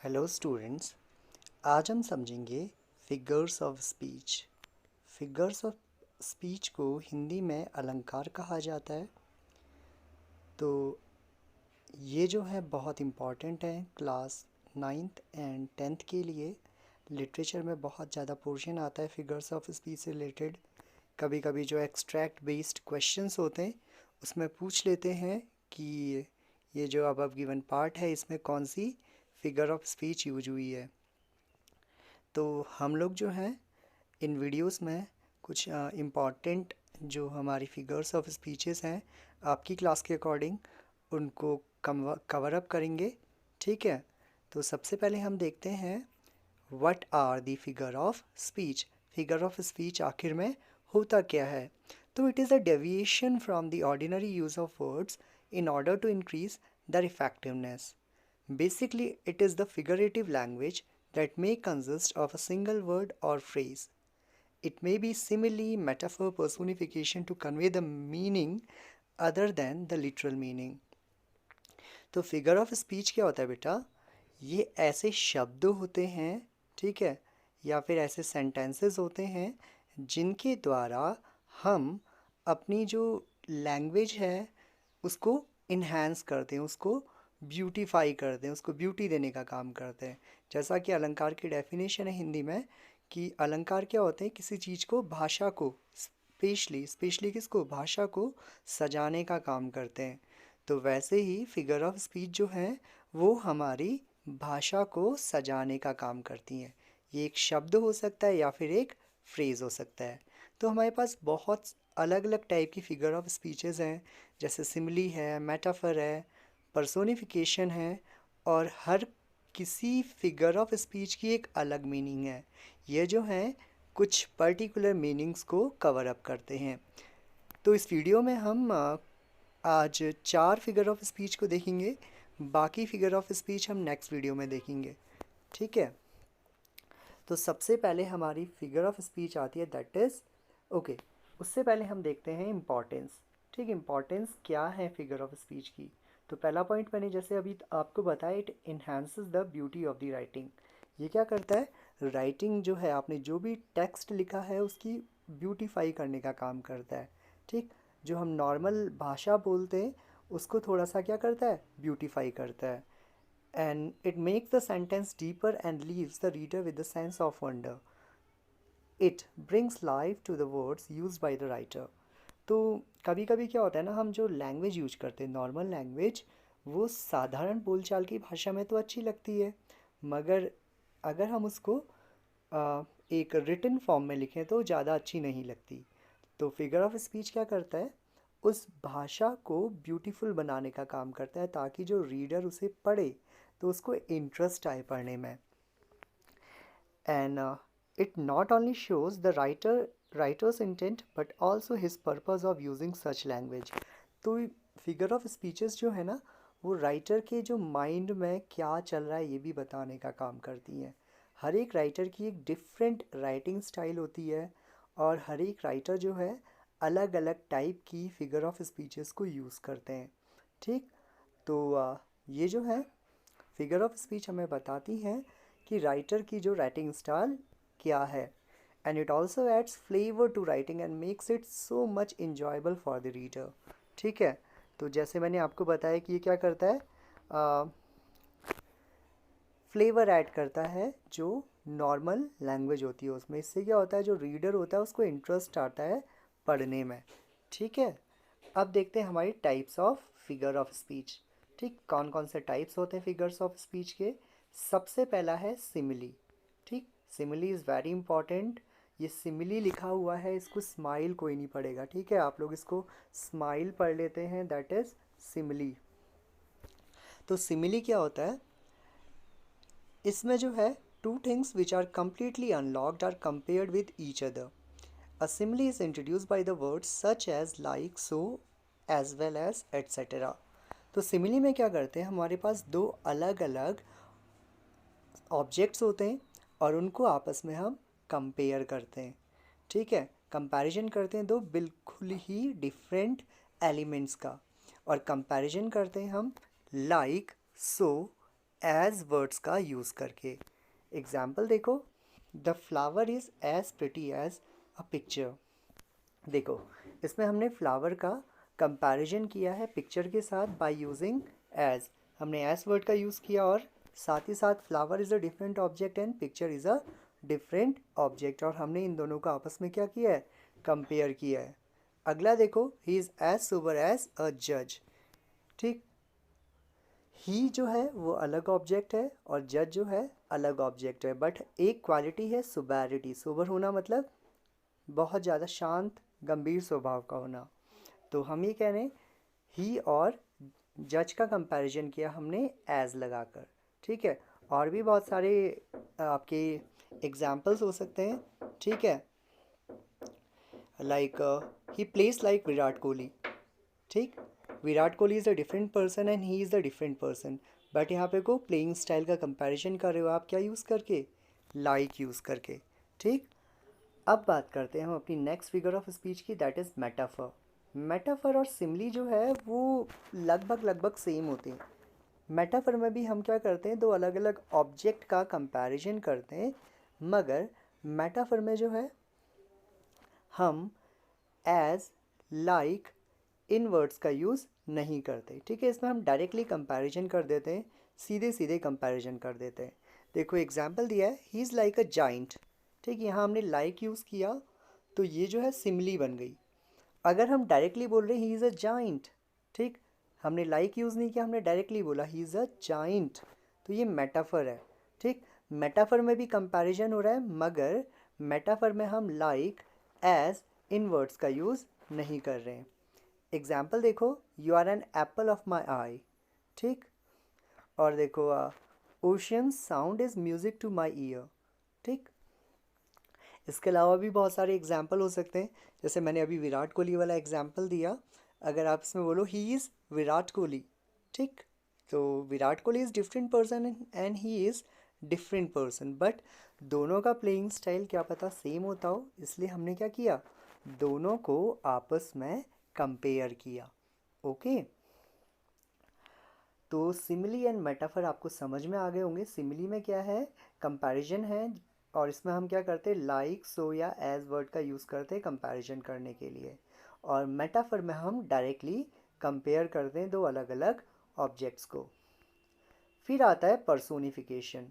Hello students. आज हम समझेंगे figures of speech. Figures of speech को हिंदी में अलंकार कहा जाता है। तो ये जो है बहुत इम्पॉर्टेंट है क्लास 9th एंड 10th के लिए। लिटरेचर में बहुत ज़्यादा पोर्शन आता है फिगर्स ऑफ स्पीच से रिलेटेड। कभी कभी जो एक्सट्रैक्ट बेस्ड क्वेश्चंस होते हैं उसमें पूछ लेते हैं कि ये जो अब गिवन पार्ट है इसमें कौन सी फिगर ऑफ स्पीच यूज हुई है। तो हम लोग जो हैं इन वीडियोस में कुछ इम्पॉर्टेंट जो हमारी फिगर्स ऑफ स्पीचेस हैं आपकी क्लास के अकॉर्डिंग उनको कवर अप करेंगे। ठीक है, तो सबसे पहले हम देखते हैं what are the figure of speech. Figure of speech आखिर में होता क्या है। तो it is a deviation from the ordinary use of words in order to increase their effectiveness. Basically, it is the figurative language that may consist of a single word or phrase. It may be simile, metaphor, personification to convey the meaning other than the literal meaning. तो figure of speech क्या होता है बेटा? ये ऐसे शब्द होते हैं, ठीक है, या फिर ऐसे सेंटेंसेस होते हैं जिनके द्वारा हम अपनी जो लैंग्वेज है उसको इन्हेंस करते हैं, उसको ब्यूटीफाई करते हैं, उसको ब्यूटी देने का काम करते हैं। जैसा कि अलंकार की डेफिनेशन है हिंदी में कि अलंकार क्या होते हैं? किसी चीज़ को, भाषा को, स्पेशली स्पेशली किसको, भाषा को सजाने का काम करते हैं। तो वैसे ही फिगर ऑफ स्पीच जो है वो हमारी भाषा को सजाने का काम करती हैं। ये एक शब्द हो सकता है या फिर एक फ्रेज़ हो सकता है। तो हमारे पास बहुत अलग अलग टाइप की फिगर ऑफ स्पीचेस हैं, जैसे सिमिली है, मेटाफर है, पर्सोनिफिकेशन है, और हर किसी फिगर ऑफ स्पीच की एक अलग मीनिंग है। ये जो हैं कुछ पर्टिकुलर मीनिंग्स को कवर अप करते हैं। तो इस वीडियो में हम आज 4 फिगर ऑफ स्पीच को देखेंगे, बाकी फिगर ऑफ स्पीच हम नेक्स्ट वीडियो में देखेंगे। ठीक है, तो सबसे पहले हमारी फिगर ऑफ स्पीच आती है दैट इज़ ओके। उससे पहले हम देखते हैं इम्पॉर्टेंस। ठीक, इम्पॉर्टेंस क्या है फिगर ऑफ स्पीच की। तो पहला पॉइंट मैंने जैसे अभी आपको बताया, it enhances the beauty of the writing. ये क्या करता है? राइटिंग जो है, आपने जो भी टेक्स्ट लिखा है उसकी ब्यूटीफाई करने का काम करता है। ठीक, जो हम नॉर्मल भाषा बोलते हैं उसको थोड़ा सा क्या करता है? ब्यूटीफाई करता है। And it makes the sentence deeper and leaves the reader with a sense of wonder. It brings life to the words used by the writer. तो कभी कभी क्या होता है ना, हम जो लैंग्वेज यूज करते हैं नॉर्मल लैंग्वेज, वो साधारण बोलचाल की भाषा में तो अच्छी लगती है, मगर अगर हम उसको एक रिटन फॉर्म में लिखें तो ज़्यादा अच्छी नहीं लगती। तो फिगर ऑफ स्पीच क्या करता है? उस भाषा को ब्यूटीफुल बनाने का काम करता है ताकि जो रीडर उसे पढ़े तो उसको इंटरेस्ट आए पढ़ने में। And it not only shows the writers intent but also his purpose of using such language. तो फिगर ऑफ स्पीचेस जो है ना, वो राइटर के जो माइंड में क्या चल रहा है ये भी बताने का काम करती हैं। हर एक राइटर की एक डिफरेंट राइटिंग स्टाइल होती है, और हर एक राइटर जो है अलग अलग टाइप की फिगर ऑफ स्पीचेस को यूज़ करते हैं। ठीक, तो ये जो है फिगर ऑफ स्पीच हमें बताती हैं कि राइटर की जो राइटिंग स्टाइल क्या है। And it also adds flavour to writing and makes it so much enjoyable for the reader. ठीक है, तो जैसे मैंने आपको बताया कि ये क्या करता है, फ्लेवर ऐड करता है जो नॉर्मल लैंग्वेज होती है उसमें। इससे क्या होता है, जो रीडर होता है उसको इंटरेस्ट आता है पढ़ने में। ठीक है, अब देखते हैं हमारी types of figure of speech. ठीक, कौन कौन से टाइप्स होते हैं फिगर्स ऑफ स्पीच के। सबसे पहला है सिमिली। ठीक, सिमिली इज़ वेरी इंपॉर्टेंट। ये सिमिली लिखा हुआ है, इसको स्माइल कोई नहीं पढ़ेगा। ठीक है, आप लोग इसको स्माइल पढ़ लेते हैं, दैट इज़ सिमिली। तो सिमिली क्या होता है? इसमें जो है two things which are completely unlocked are compared with each other. A simile is introduced by the words such as like, so, as well as etc. तो सिमिली में क्या करते हैं, हमारे पास दो अलग अलग ऑब्जेक्ट्स होते हैं और उनको आपस में हम कंपेयर करते हैं। ठीक है, कंपैरिजन करते हैं दो बिल्कुल ही डिफरेंट एलिमेंट्स का, और कंपैरिजन करते हैं हम लाइक, सो, एज वर्ड्स का यूज़ करके। एग्जाम्पल देखो, the flower is as pretty as a picture. देखो, इसमें हमने फ्लावर का कंपैरिजन किया है पिक्चर के साथ बाय यूजिंग एज। हमने एज वर्ड का यूज़ किया और साथ ही साथ flower is a different object and picture is a different object, और हमने इन दोनों को आपस में क्या किया है, कंपेयर किया है। अगला देखो, he is as sober as a जज। ठीक, ही जो है वो अलग ऑब्जेक्ट है और जज जो है अलग ऑब्जेक्ट है, बट एक क्वालिटी है सोबैरिटी। सोबर होना मतलब बहुत ज़्यादा शांत गंभीर स्वभाव का होना। तो हम ये कह रहे हैं ही और जज का कंपैरिजन किया हमने एज लगाकर। ठीक है, और भी बहुत सारे आपके एग्जाम्पल्स हो सकते हैं। ठीक है, like he place like Virat Kohli. ठीक, Virat Kohli is a different person and he is a different person, but यहाँ पे को प्लेइंग स्टाइल का कंपैरिजन कर रहे हो आप क्या यूज़ करके, लाइक यूज़ करके। ठीक, अब बात करते हैं हम अपनी नेक्स्ट फिगर ऑफ स्पीच की, दैट इज़ मेटाफर। मेटाफर और सिमली जो है वो लगभग लगभग सेम होते हैं। मेटाफर में भी हम क्या करते हैं, दो अलग अलग ऑब्जेक्ट का कंपैरिजन करते हैं, मगर मेटाफर में जो है हम एज, लाइक, इन वर्ड्स का यूज़ नहीं करते। ठीक है, इसमें हम डायरेक्टली कंपैरिजन कर देते हैं, सीधे सीधे कंपैरिजन कर देते हैं। देखो एग्जाम्पल दिया है, he is like a giant. ठीक, यहाँ हमने लाइक यूज़ किया तो ये जो है सिमली बन गई। अगर हम डायरेक्टली बोल रहे हैं ही इज़ अ जाइंट, ठीक, हमने लाइक यूज़ नहीं किया, हमने डायरेक्टली बोला ही इज़ अ जाइंट, तो ये मेटाफर है। ठीक, मेटाफर में भी कंपैरिजन हो रहा है, मगर मेटाफर में हम लाइक, एज, इन वर्ड्स का यूज़ नहीं कर रहे हैं। एग्जाम्पल देखो, you are an apple of my eye. ठीक, और देखो ocean sound is music to my ear. ठीक, इसके अलावा भी बहुत सारे एग्जाम्पल हो सकते हैं, जैसे मैंने अभी विराट कोहली वाला एग्जाम्पल दिया। अगर आप इसमें बोलो ही इज़ विराट कोहली, ठीक, तो Virat Kohli is different person and he is different person, but दोनों का प्लेइंग स्टाइल क्या पता सेम होता हो, इसलिए हमने क्या किया, दोनों को आपस में कंपेयर किया। ओके, तो सिमिली एंड मेटाफर आपको समझ में आ गए होंगे। सिमिली में क्या है, कंपैरिजन है, और इसमें हम क्या करते हैं, लाइक, सो या एज वर्ड का यूज़ करते हैं कंपैरिजन करने के लिए, और मेटाफर में हम डायरेक्टली कंपेयर करते हैं दो अलग अलग ऑब्जेक्ट्स को। फिर आता है पर्सोनिफिकेशन।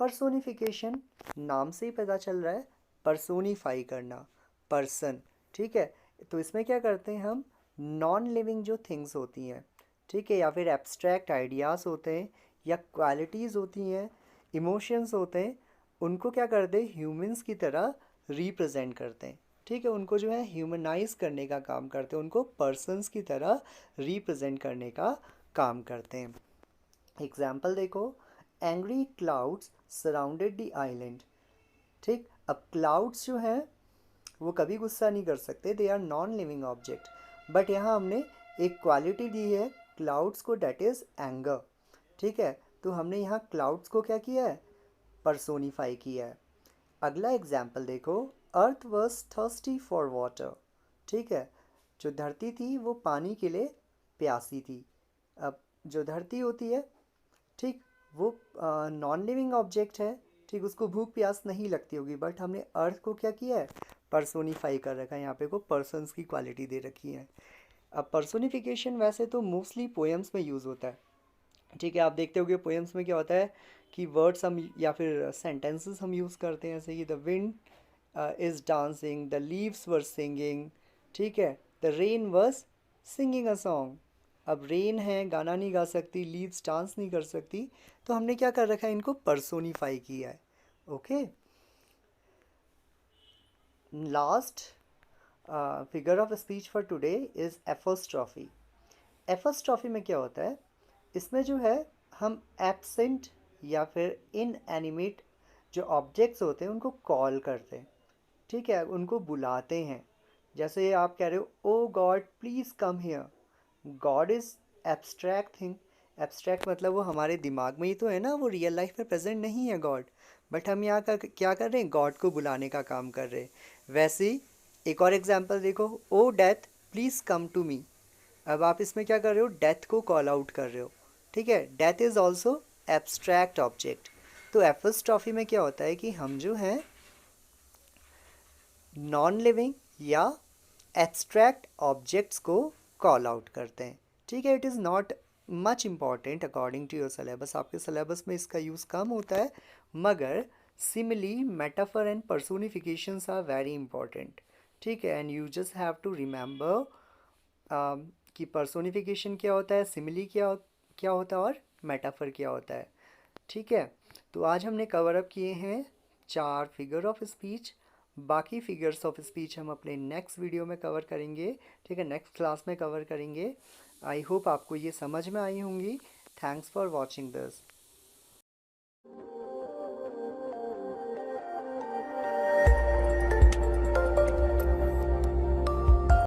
पर्सोनिफिकेशन नाम से ही पता चल रहा है, पर्सोनीफाई करना, पर्सन। ठीक है, तो इसमें क्या करते हैं हम, नॉन लिविंग जो थिंग्स होती हैं, ठीक है, या फिर एब्स्ट्रैक्ट आइडियाज़ होते हैं, या क्वालिटीज़ होती हैं, इमोशंस होते हैं, उनको क्या करते हैं, ह्यूमंस की तरह रिप्रेजेंट करते हैं। ठीक है, उनको जो है ह्यूमनाइज करने का काम करते हैं, उनको पर्सन्स की तरह रिप्रेजेंट करने का काम करते हैं। एग्जाम्पल देखो, angry clouds surrounded the island. ठीक, अब क्लाउड्स जो हैं वो कभी गुस्सा नहीं कर सकते, they are non living object, but यहाँ हमने एक क्वालिटी दी है क्लाउड्स को, डेट इज़ एंगर। ठीक है, तो हमने यहाँ क्लाउड्स को क्या किया है, पर्सोनीफाई किया है। अगला एग्जाम्पल देखो, अर्थ वॉज थर्स्टी फॉर वाटर। ठीक है, जो धरती थी वो पानी के लिए प्यासी थी। अब जो धरती होती है, ठीक, वो नॉन लिविंग ऑब्जेक्ट है, ठीक, उसको भूख प्यास नहीं लगती होगी, बट हमने अर्थ को क्या किया है, पर्सोनीफाई कर रखा है, यहाँ पे को पर्सन्स की क्वालिटी दे रखी है। अब पर्सोनिफिकेशन वैसे तो मोस्टली पोएम्स में यूज़ होता है। ठीक है, आप देखते होगे पोएम्स में क्या होता है कि वर्ड्स हम या फिर सेंटेंसेस हम यूज़ करते हैं, जैसे कि the wind is dancing, the leaves were singing. ठीक है, the rain was singing a song. अब रेन है, गाना नहीं गा सकती, लीव्स डांस नहीं कर सकती, तो हमने क्या कर रखा है, इनको पर्सोनीफाई किया है। Okay, last figure of speech for today is apostrophe. Apostrophe में क्या होता है, इसमें जो है हम एब्सेंट या फिर इनएनिमेट जो ऑब्जेक्ट्स होते हैं उनको कॉल करते हैं। ठीक है, उनको बुलाते हैं। जैसे आप कह रहे हो, oh God please come here. God is abstract thing. Abstract मतलब वो हमारे दिमाग में ही तो है ना, वो रियल लाइफ में प्रेजेंट नहीं है गॉड, बट हम यहाँ का क्या कर रहे हैं, गॉड को बुलाने का काम कर रहे हैं। वैसे ही एक और एग्जांपल देखो, O death please come to me. अब आप इसमें क्या कर रहे हो, डेथ को कॉल आउट कर रहे हो। ठीक है, death is also abstract object. तो एपिस्ट्रॉफी में क्या होता है कि हम जो हैं नॉन लिविंग या एब्स्ट्रैक्ट ऑब्जेक्ट्स को कॉल आउट करते हैं। ठीक है, it is not much important according to your syllabus, आपके सिलेबस में इसका यूज़ कम होता है, मगर simile metaphor and personifications are very important. ठीक है, and you just have to remember कि पर्सोनिफिकेशन क्या होता है, सिमिली क्या होता है और मेटाफर क्या होता है। ठीक है, तो आज हमने कवर अप किए हैं 4 फिगर ऑफ स्पीच। बाकी फिगर्स ऑफ स्पीच हम अपने नेक्स्ट वीडियो में कवर करेंगे। ठीक है, नेक्स्ट क्लास में कवर करेंगे। आई होप आपको ये समझ में आई होंगी। Thanks for watching this.